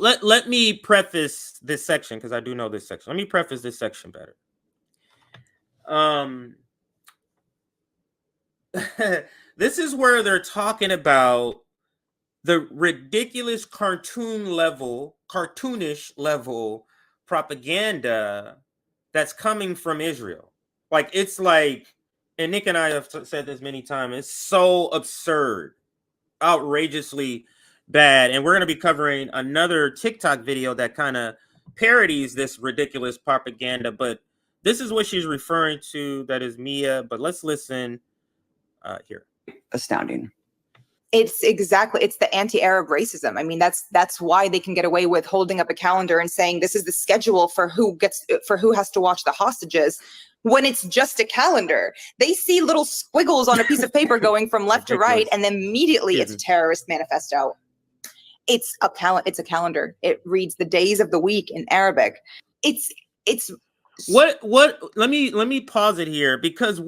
let me preface this section because I do know this section. Let me preface this section better. This is where they're talking about the ridiculous cartoonish level propaganda that's coming from Israel. Like, it's like, and Nick and I have said this many times, it's so absurd, outrageously bad. And we're going to be covering another TikTok video that kind of parodies this ridiculous propaganda, but this is what she's referring to. That is Mia, but let's listen here. Astounding. It's the anti-Arab racism. I mean, that's why they can get away with holding up a calendar and saying this is the schedule for who has to watch the hostages, when it's just a calendar. They see little squiggles on a piece of paper going from left to right, and then immediately it's a terrorist manifesto. It's a calendar. It reads the days of the week in Arabic. It's what let me pause it here, because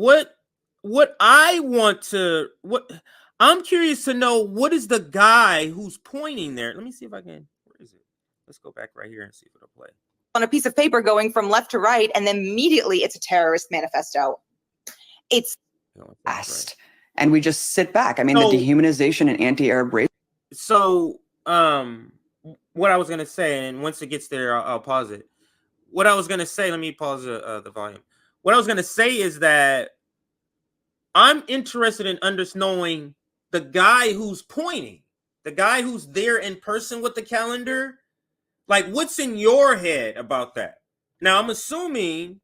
I'm curious to know, what is the guy who's pointing there? Let me see if I can. Where is it? Let's go back right here and see if it'll play. On a piece of paper going from left to right, and then immediately it's a terrorist manifesto. It's fast. And we just sit back. I mean, the dehumanization and anti-Arab racism. So, what I was going to say, and once it gets there, I'll pause it. What I was going to say, let me pause the volume. What I was going to say is that I'm interested in knowing the guy who's pointing, the guy who's there in person with the calendar. Like, what's in your head about that? Now, I'm assuming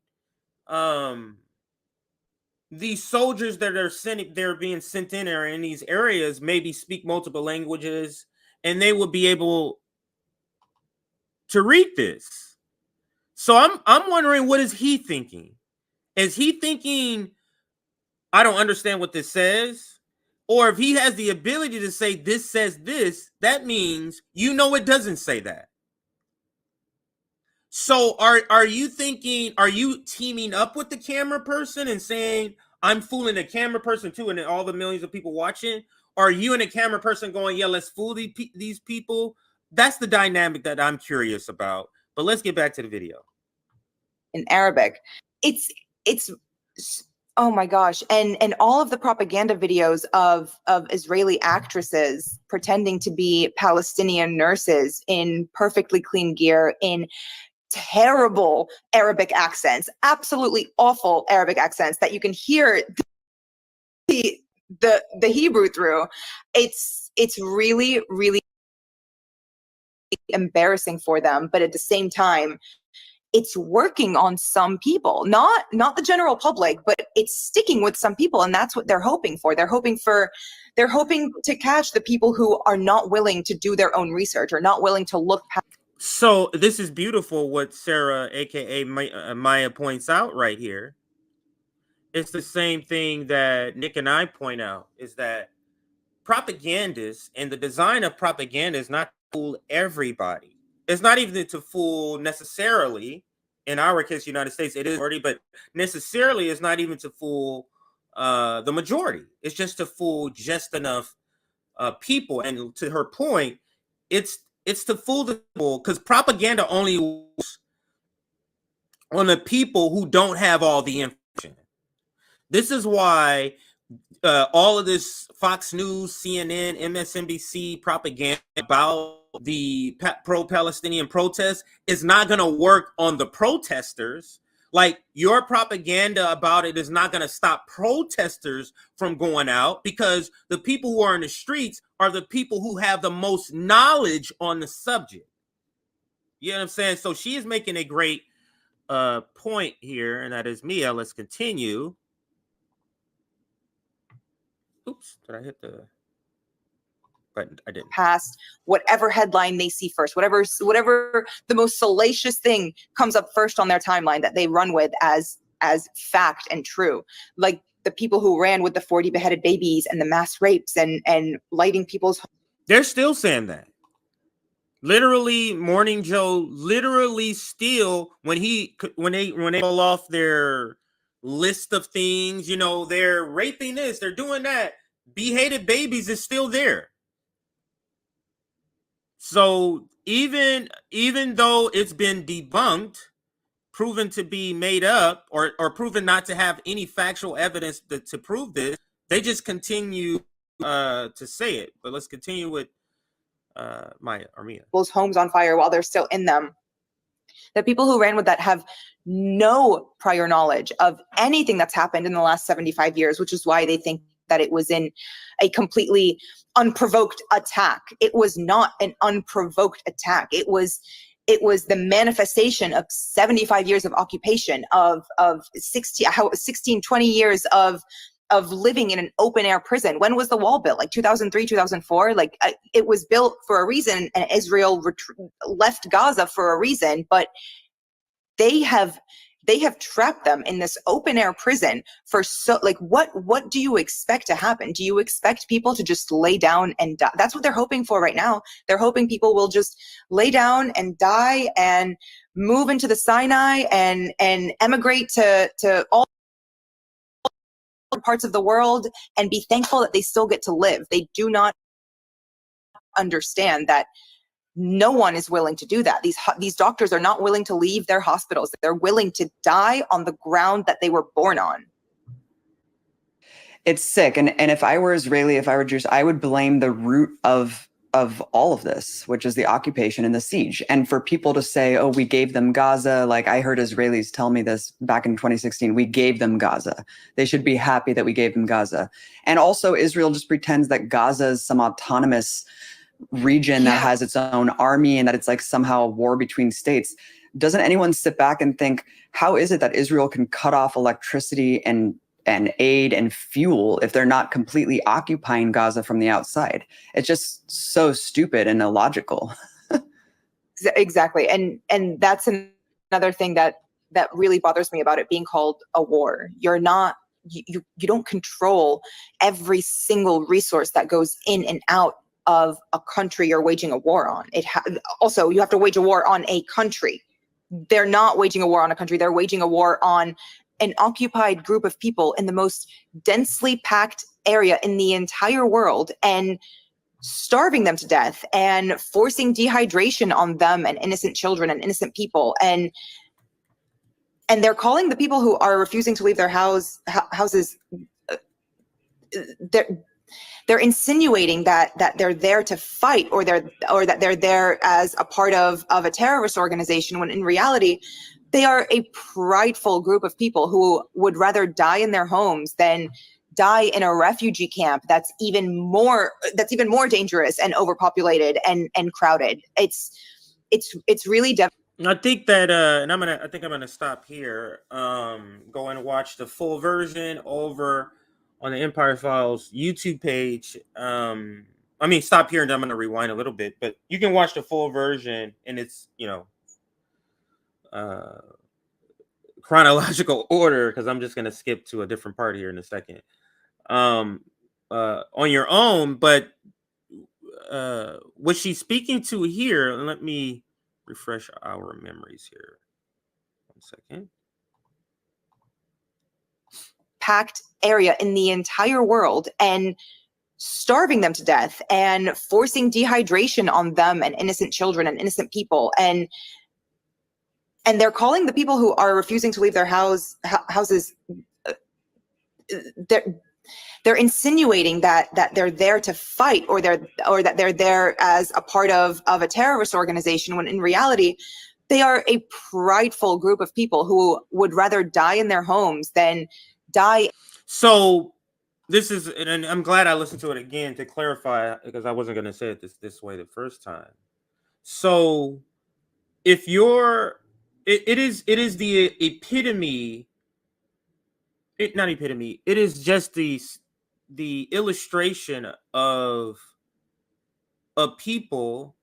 these soldiers that they're being sent in or in these areas maybe speak multiple languages, and they will be able to read this. So I'm wondering, what is he thinking? Is he thinking, I don't understand what this says? Or if he has the ability to say this says this, that means it doesn't say that. So are you thinking, are you teaming up with the camera person and saying, I'm fooling the camera person too, and then all the millions of people watching? Or are you and the camera person going, yeah, let's fool these people? That's the dynamic that I'm curious about. But let's get back to the video. In Arabic, it's oh my gosh, and all of the propaganda videos of Israeli actresses pretending to be Palestinian nurses in perfectly clean gear, in terrible Arabic accents, absolutely awful Arabic accents that you can hear the Hebrew through. It's really, really embarrassing for them, but at the same time, it's working on some people, not the general public, but it's sticking with some people, and that's what they're hoping for. They're hoping to catch the people who are not willing to do their own research or not willing to look past. So this is beautiful what Sarah, aka Maya, points out right here. It's the same thing that Nick and I point out, is that propagandists and the design of propaganda is not to fool everybody. It's not even to fool necessarily, in our case, United States, it is already, but necessarily it's not even to fool the majority. It's just to fool just enough people. And to her point, it's to fool the people, because propaganda only works on the people who don't have all the information. This is why all of this Fox News, CNN, MSNBC propaganda about the pro-Palestinian protests is not going to work on the protesters. Like, your propaganda about it is not going to stop protesters from going out, because the people who are in the streets are the people who have the most knowledge on the subject. You know what I'm saying? So she is making a great point here, and that is Mia. Let's continue. Oops, did I hit the button? I didn't. Past whatever headline they see first, whatever the most salacious thing comes up first on their timeline that they run with as fact and true. Like the people who ran with the 40 beheaded babies and the mass rapes and lighting people's homes. They're still saying that. Literally, Morning Joe literally still, when they pull off their list of things, they're raping this, they're doing that, beheaded babies is still there. So even though it's been debunked, proven to be made up, or proven not to have any factual evidence to prove this, they just continue to say it. But let's continue with Maya Armia. People's homes on fire while they're still in them. The people who ran with that have no prior knowledge of anything that's happened in the last 75 years, which is why they think that it was in a completely unprovoked attack. It was not an unprovoked attack. It was the manifestation of 75 years of occupation, of 16, 20 years of living in an open air prison. When was the wall built? Like 2003, 2004? Like it was built for a reason, and Israel left Gaza for a reason, but they have trapped them in this open air prison for what do you expect to happen? Do you expect people to just lay down and die? That's what they're hoping for right now. They're hoping people will just lay down and die and move into the Sinai and emigrate to all parts of the world and be thankful that they still get to live. They do not understand that no one is willing to do that. These doctors are not willing to leave their hospitals. They're willing to die on the ground that they were born on. It's sick. And if I were Israeli, if I were Jewish, I would blame the root of all of this, which is the occupation and the siege. And for people to say, oh, we gave them Gaza, like I heard Israelis tell me this back in 2016, we gave them Gaza. They should be happy that we gave them Gaza. And also Israel just pretends that Gaza is some autonomous region that has its own army and that it's like somehow a war between states. Doesn't anyone sit back and think, how is it that Israel can cut off electricity and aid and fuel if they're not completely occupying Gaza from the outside? It's just so stupid and illogical. Exactly. And that's another thing that really bothers me about it being called a war. You're not, you don't control every single resource that goes in and out of a country you're waging a war on. Also, you have to wage a war on a country. They're not waging a war on a country. They're waging a war on an occupied group of people in the most densely packed area in the entire world and starving them to death and forcing dehydration on them and innocent children and innocent people. And they're calling the people who are refusing to leave their houses, they're insinuating that they're there to fight or that they're there as a part of a terrorist organization, when in reality they are a prideful group of people who would rather die in their homes than die in a refugee camp that's even more dangerous and overpopulated and crowded. It's really I think that and I think I'm gonna stop here. Go and watch the full version over on the Empire Files YouTube page. Stop here and I'm gonna rewind a little bit, but you can watch the full version in its chronological order, because I'm just gonna skip to a different part here in a second. On your own, but what she's speaking to here, let me refresh our memories here. 1 second. packed area in the entire world and starving them to death and forcing dehydration on them and innocent children and innocent people. And they're calling the people who are refusing to leave their houses, they're insinuating that they're there to fight or that they're there as a part of a terrorist organization, when in reality they are a prideful group of people who would rather die in their homes than die. So this is, and I'm glad I listened to it again to clarify, because I wasn't going to say it this way the first time. So if you're, it is the epitome. Not epitome. It is just the illustration of a people,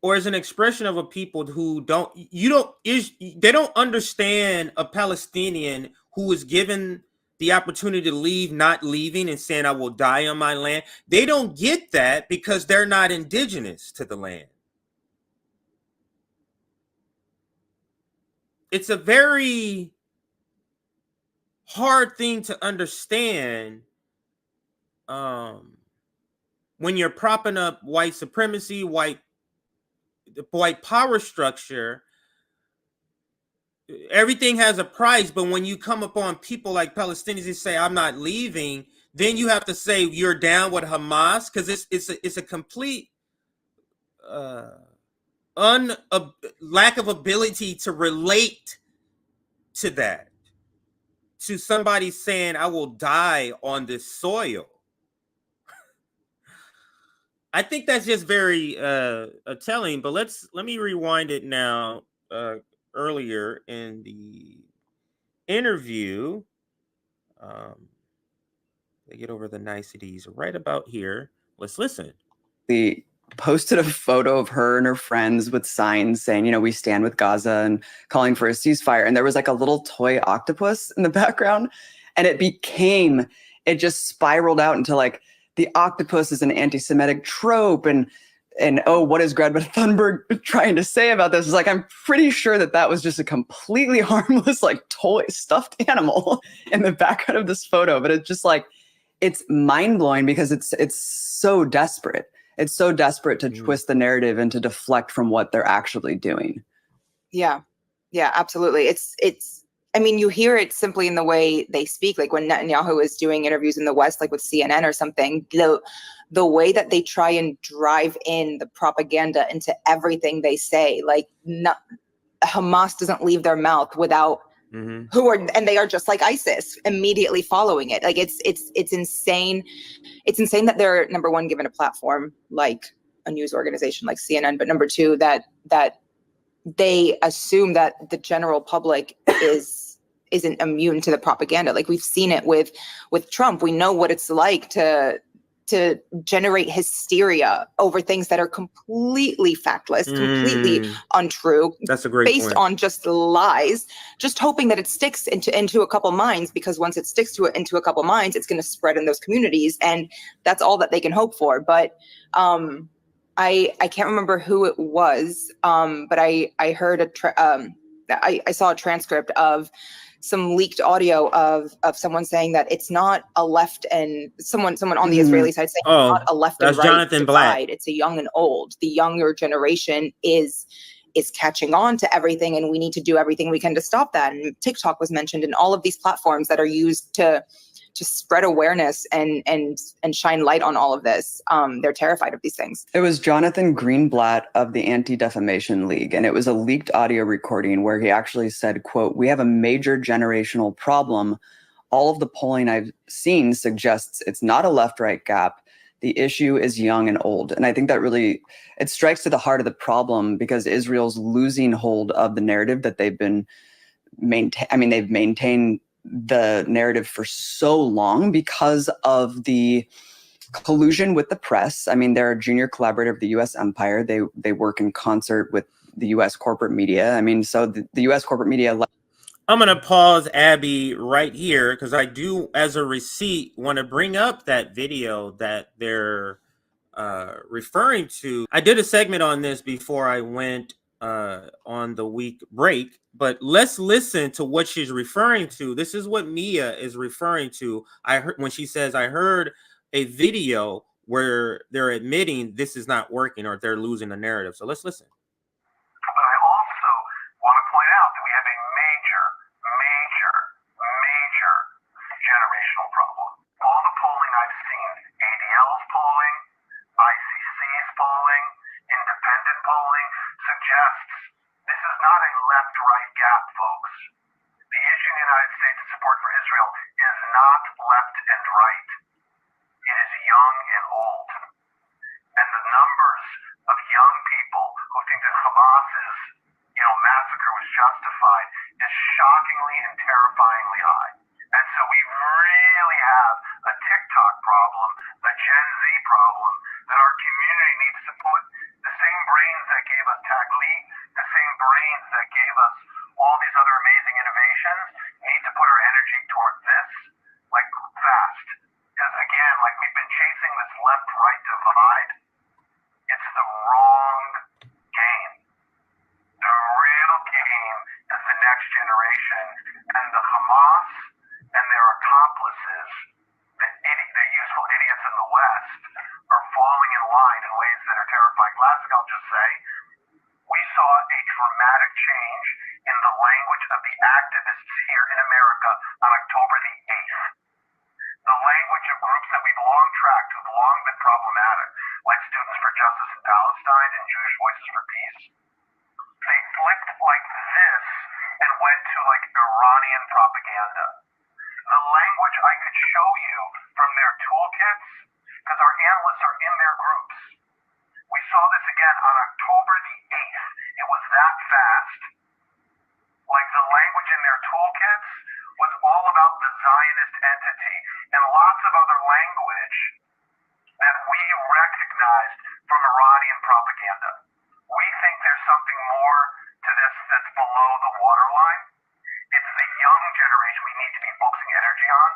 or as an expression of a people who they don't understand a Palestinian who is given the opportunity to leave, not leaving and saying, I will die on my land. They don't get that because they're not indigenous to the land. It's a very hard thing to understand, when you're propping up white supremacy, white power structure, everything has a price. But when you come upon people like Palestinians and say, I'm not leaving, then you have to say you're down with Hamas, because it's a complete lack of ability to relate to that, to somebody saying I will die on this soil. I think that's just very telling. But let me rewind it now. Earlier in the interview, they get over the niceties right about here. Let's listen. They posted a photo of her and her friends with signs saying, you know, we stand with Gaza and calling for a ceasefire. And there was like a little toy octopus in the background. And it just spiraled out into like the octopus is an anti-Semitic trope. And oh, what is Greta Thunberg trying to say about this? It's like, I'm pretty sure that was just a completely harmless, like toy stuffed animal in the background of this photo. But it's just like, it's mind blowing because it's so desperate. It's so desperate to twist the narrative and to deflect from what they're actually doing. Yeah, absolutely. I mean, you hear it simply in the way they speak. Like when Netanyahu is doing interviews in the West, like with CNN or something, the way that they try and drive in the propaganda into everything they say, like Hamas doesn't leave their mouth without and they are just like ISIS immediately following it. Like it's insane. It's insane that they're, number one, given a platform like a news organization like CNN, but number two, that they assume that the general public isn't immune to the propaganda. Like we've seen it with Trump. We know what it's like to generate hysteria over things that are completely factless, completely untrue. That's a great based point. on just lies, just hoping that it sticks into a couple minds, because once it sticks into a couple minds, it's going to spread in those communities, and that's all that they can hope for. But I can't remember who it was, but I heard I saw a transcript of some leaked audio of someone saying that it's not a left and someone on the Israeli side saying it's not a left and right Jonathan divide. Black. It's a young and old. The younger generation is catching on to everything, and we need to do everything we can to stop that. And TikTok was mentioned, and all of these platforms that are used to spread awareness and shine light on all of this. They're terrified of these things. It was Jonathan Greenblatt of the Anti-Defamation League, and it was a leaked audio recording where he actually said, quote, "We have a major generational problem. All of the polling I've seen suggests it's not a left-right gap. The issue is young and old." And I think that really, it strikes to the heart of the problem, because Israel's losing hold of the narrative that they've been they've maintained the narrative for so long because of the collusion with the press. I mean, they're a junior collaborator of the U.S. empire. They work in concert with the U.S. corporate media. I mean, so the U.S. corporate media. I'm going to pause, Abby, right here, because I do, as a receipt, want to bring up that video that they're referring to. I did a segment on this before I went on the week break, but let's listen to what she's referring to. This is what Mia is referring to. I heard when she says, I heard a video where they're admitting this is not working, or they're losing the narrative. So let's listen. But I also want to point out that we have a major generational problem. All the polling I've seen, ADL's polling, ICC's polling, independent polling, suggests this is not a left-right gap, folks. The issue in the United States in support for Israel is not left and right. It is young and old. And the numbers of young people who think that Hamas's, massacre was justified is shockingly and terrifyingly high. And so we really have a TikTok problem, a Gen Z problem, that our community needs to put the same brains that gave us Tagli, we saw a dramatic change in the language of the activists here in America on October the 8th. The language of groups that we've long tracked, who've long been problematic, like Students for Justice in Palestine and Jewish Voices for Peace, they flipped like this and went to like Iranian propaganda. The language I could show you from their toolkits, because our analysts are in their groups. We saw this again on October the 8th. It was that fast. Like the language in their toolkits was all about the Zionist entity and lots of other language that we recognized from Iranian propaganda. We think there's something more to this that's below the waterline. It's the young generation we need to be focusing energy on.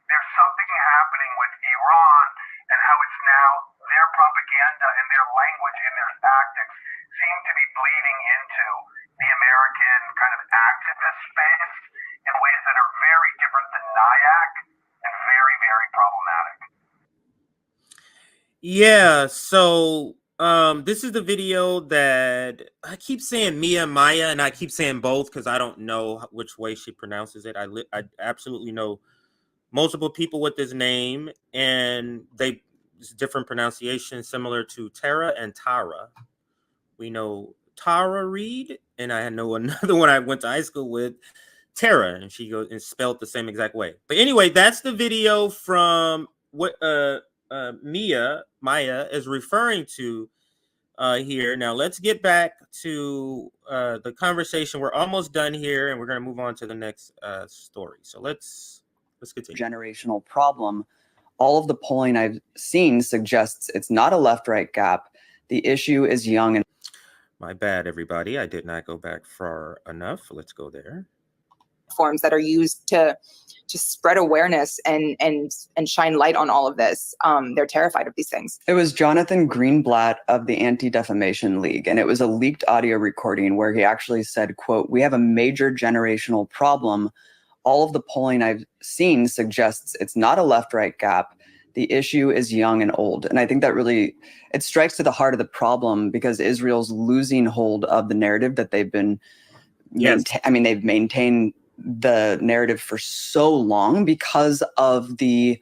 There's something happening with Iran and how it's now their propaganda and their language and their tactics seem to be bleeding into the American kind of activist space in ways that are very different than NIAC and very, very problematic. Yeah, so this is the video that I keep saying Maya, and I keep saying both because I don't know which way she pronounces it. I absolutely know multiple people with this name, and it's different pronunciations similar to Tara and Tara. We know Tara Reid, and I know another one I went to high school with, Tara, and she goes and spelled the same exact way. But anyway, that's the video from what Maya is referring to here. Now let's get back to the conversation. We're almost done here, and we're going to move on to the next story. So let's continue. Generational problem. All of the polling I've seen suggests it's not a left-right gap. The issue is young and my bad, everybody. I did not go back far enough. Let's go there. Forms that are used to spread awareness and shine light on all of this. They're terrified of these things. It was Jonathan Greenblatt of the Anti-Defamation League, and it was a leaked audio recording where he actually said, quote, "We have a major generational problem. All of the polling I've seen suggests it's not a left-right gap. The issue is young and old." And I think that really, it strikes to the heart of the problem because Israel's losing hold of the narrative that they've been, they've maintained the narrative for so long because of the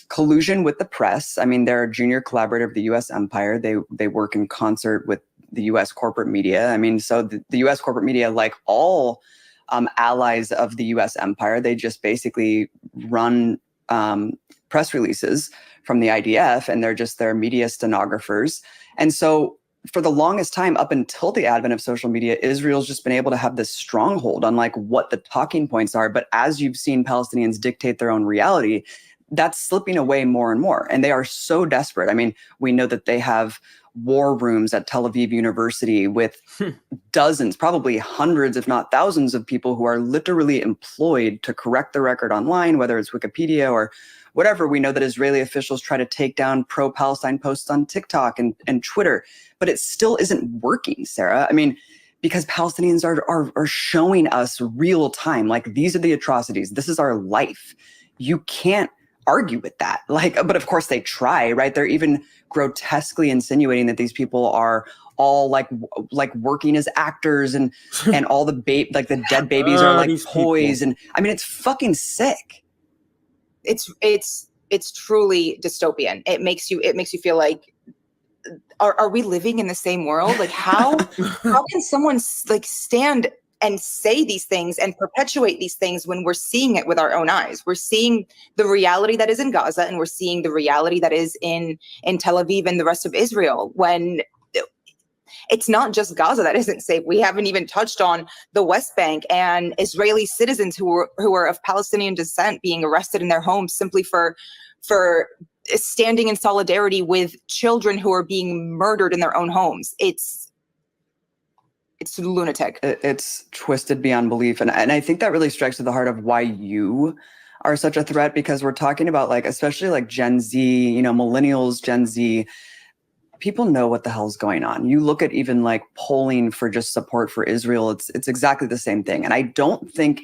collusion with the press. I mean, they're a junior collaborator of the U.S. empire. They work in concert with the U.S. corporate media. I mean, so the U.S. corporate media, like all allies of the U.S. empire, they just basically run press releases from the IDF, and they're just their media stenographers. And so for the longest time, up until the advent of social media, Israel's just been able to have this stronghold on like what the talking points are. But as you've seen Palestinians dictate their own reality, that's slipping away more and more. And they are so desperate. I mean, we know that they have war rooms at Tel Aviv University with dozens, probably hundreds, if not thousands of people who are literally employed to correct the record online, whether it's Wikipedia or whatever. We know that Israeli officials try to take down pro-Palestine posts on TikTok and Twitter, but it still isn't working, Sarah. I mean, because Palestinians are showing us real time, like, these are the atrocities. This is our life. You can't argue with that. Like, but of course they try, right? They're even grotesquely insinuating that these people are all like working as actors and all the the dead babies are like toys. And I mean, it's fucking sick. It's truly dystopian. It makes you feel like, are we living in the same world? Like, how can someone like stand and say these things and perpetuate these things when we're seeing it with our own eyes? We're seeing the reality that is in Gaza, and we're seeing the reality that is in Tel Aviv and the rest of Israel, when it's not just Gaza that isn't safe. We haven't even touched on the West Bank and Israeli citizens who are of Palestinian descent being arrested in their homes simply for standing in solidarity with children who are being murdered in their own homes. It's lunatic. It's twisted beyond belief. And I think that really strikes to the heart of why you are such a threat, because we're talking about, like, especially like Gen Z, you know, millennials, Gen Z, people know what the hell's going on. You look at even like polling for just support for Israel, it's exactly the same thing. And I don't think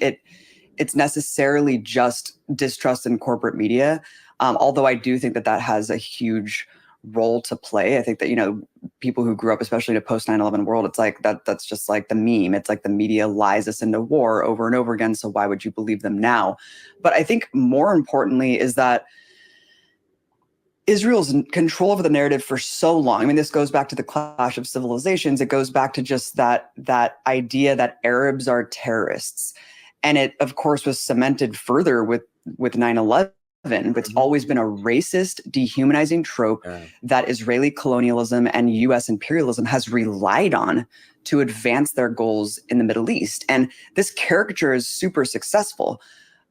it's necessarily just distrust in corporate media, although I do think that has a huge role to play. I think that, you know, people who grew up, especially in a post 9/11 world, it's like that's just like the meme. It's like the media lies us into war over and over again. So why would you believe them now? But I think more importantly is that Israel's control over the narrative for so long. I mean, this goes back to the clash of civilizations. It goes back to just that idea that Arabs are terrorists. And it, of course, was cemented further with 9/11. It's always been a racist, dehumanizing trope that Israeli colonialism and U.S. imperialism has relied on to advance their goals in the Middle East. And this caricature is super successful,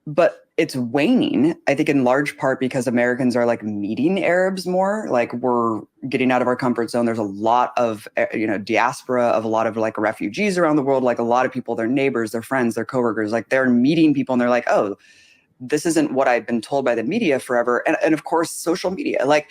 but it's waning, I think, in large part because Americans are like meeting Arabs more. Like, we're getting out of our comfort zone. There's a lot of, you know, diaspora of a lot of like refugees around the world. Like, a lot of people, their neighbors, their friends, their coworkers, like they're meeting people and they're like, oh, this isn't what I've been told by the media forever. And of course, social media, like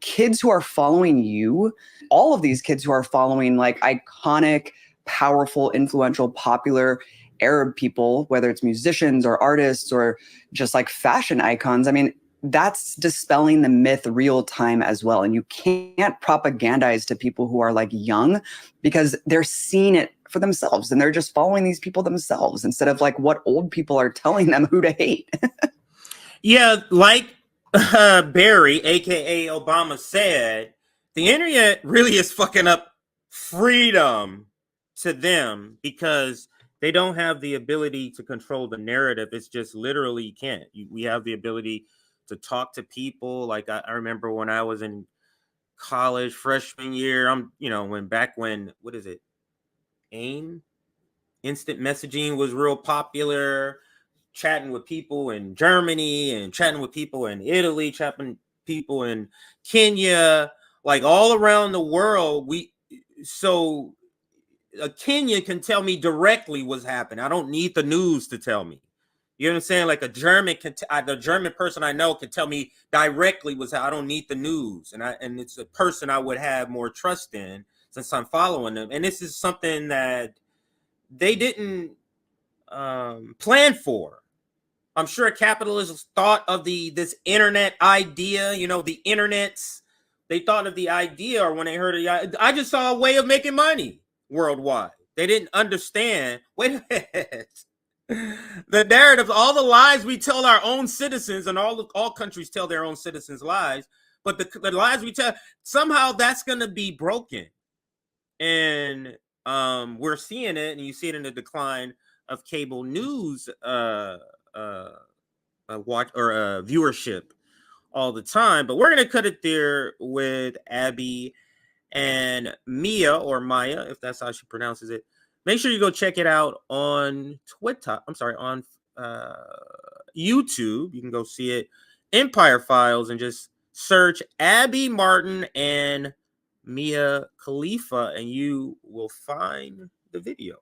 kids who are following you, all of these kids who are following like iconic, powerful, influential, popular Arab people, whether it's musicians or artists or just like fashion icons. I mean, that's dispelling the myth real time as well. And you can't propagandize to people who are like young because they're seeing it for themselves and they're just following these people themselves instead of like what old people are telling them who to hate. Yeah, like Barry, aka Obama, said, the internet really is fucking up freedom to them because they don't have the ability to control the narrative. It's just literally you can't. We have the ability to talk to people. Like I remember when I was in college freshman year, what is it? AIM? Instant messaging was real popular. Chatting with people in Germany and chatting with people in Italy, chatting people in Kenya, like all around the world. Kenya can tell me directly what's happening. I don't need the news to tell me. You know what I'm saying? Like the German person I know can tell me directly I don't need the news, and it's a person I would have more trust in since I'm following them. And this is something that they didn't plan for. I'm sure capitalists thought of this internet idea. You know, the internets. They thought of the idea, or when they heard it, I just saw a way of making money worldwide. They didn't understand. Wait a minute. The narrative, all the lies we tell our own citizens, and all countries tell their own citizens lies, but the lies we tell, somehow that's going to be broken. And we're seeing it, and you see it in the decline of cable news viewership all the time. But we're going to cut it there with Abby and Mia, or Maya, if that's how she pronounces it. Make sure you go check it out on on YouTube. You can go see it, Empire Files, and just search Abby Martin and Mia Khalifa, and you will find the video.